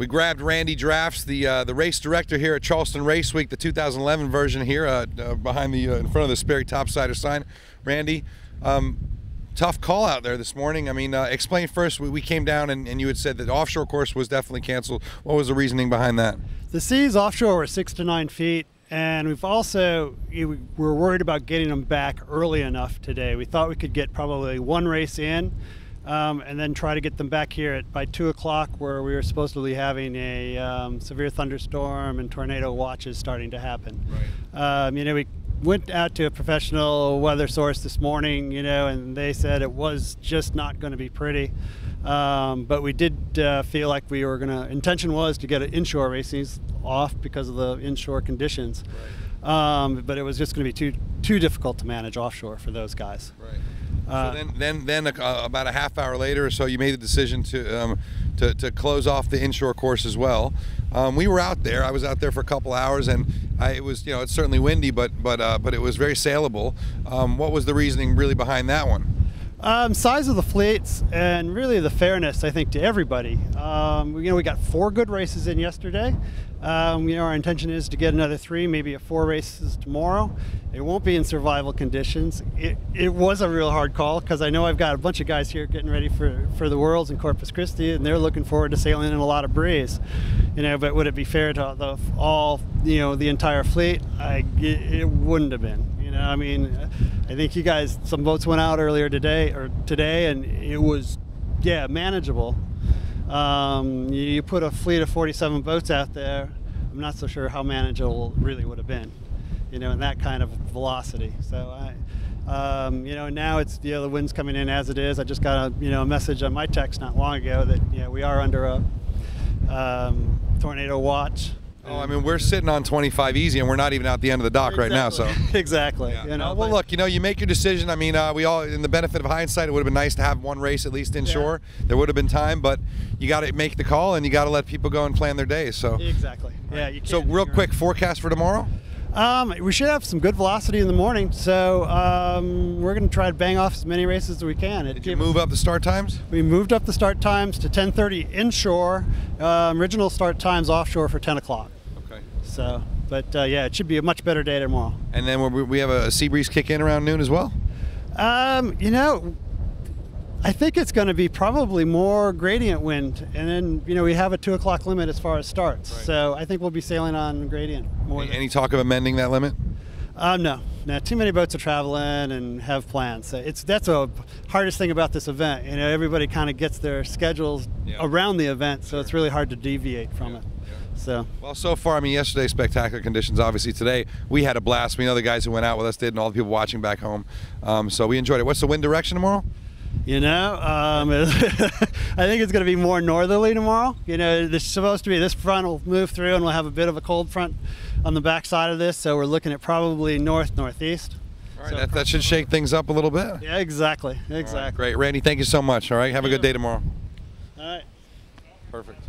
We grabbed Randy Draftz, the race director here at Charleston Race Week, the 2011 version here, behind the in front of the Sperry topsider sign. Randy, tough call out there this morning. I mean, explain first. We came down and you had said that offshore course was definitely canceled. What was the reasoning behind that? The seas offshore were 6 to 9 feet, and we've also were worried about getting them back early enough today. We thought we could get probably one race in. And then try to get them back here by 2 o'clock, where we were supposedly having a severe thunderstorm and tornado watches starting to happen. Right. You know, we went out to a professional weather source this morning, you know, and they said it was just not going to be pretty. But we did feel like we were intention was to get inshore racing off because of the inshore conditions. Right. But it was just going to be too difficult to manage offshore for those guys. Right. So then about a half hour later or so, you made the decision to close off the inshore course as well. We were out there. I was out there for a couple hours, and it was, you know, it's certainly windy, but it was very saleable. What was the reasoning really behind that one? Size of the fleets and really the fairness, I think, to everybody. You know, we got 4 good races in yesterday. You know, our intention is to get another 3, maybe 4 races tomorrow. It won't be in survival conditions. It was a real hard call, because I know I've got a bunch of guys here getting ready for the Worlds in Corpus Christi, and they're looking forward to sailing in a lot of breeze. You know, but would it be fair to you know, the entire fleet? It wouldn't have been. You know, I mean, I think you guys, some boats went out earlier today, and it was, yeah, manageable. You put a fleet of 47 boats out there, I'm not so sure how manageable it really would have been, you know, in that kind of velocity. So you know, now it's, you know, the wind's coming in as it is. I just got a message on my text not long ago that, you know, we are under a tornado watch. Oh, I mean, we're sitting on 25 easy, and we're not even out the end of the dock right now. So exactly. Yeah. You know, well, look, you know, you make your decision. I mean, we all, in the benefit of hindsight, it would have been nice to have one race at least inshore. Yeah. There would have been time, but you got to make the call, and you got to let people go and plan their days. So exactly. Yeah. You can't. So real quick, forecast for tomorrow? We should have some good velocity in the morning, so we're going to try to bang off as many races as we can. Did you move up the start times? We moved up the start times to 10:30 inshore. Original start times offshore for 10 o'clock. Okay. So, but yeah, it should be a much better day tomorrow. And then we have a sea breeze kick in around noon as well? You know, I think it's going to be probably more gradient wind, and then, you know, we have a 2 o'clock limit as far as starts. Right. So I think we'll be sailing on gradient more. Any talk of amending that limit? No, too many boats are traveling and have plans. So that's the hardest thing about this event. You know, everybody kind of gets their schedules around the event, so it's really hard to deviate from it. So. Well, so far, I mean, yesterday, spectacular conditions. Obviously, today we had a blast. We know the guys who went out with us did, and all the people watching back home. So we enjoyed it. What's the wind direction tomorrow? You know, I think it's going to be more northerly tomorrow. You know, there's supposed to be, this front will move through, and we'll have a bit of a cold front on the back side of this. So we're looking at probably northeast. All right, so that should shake things up a little bit. Yeah, exactly. Right, great, Randy. Thank you so much. All right, have a good day tomorrow. All right. Perfect.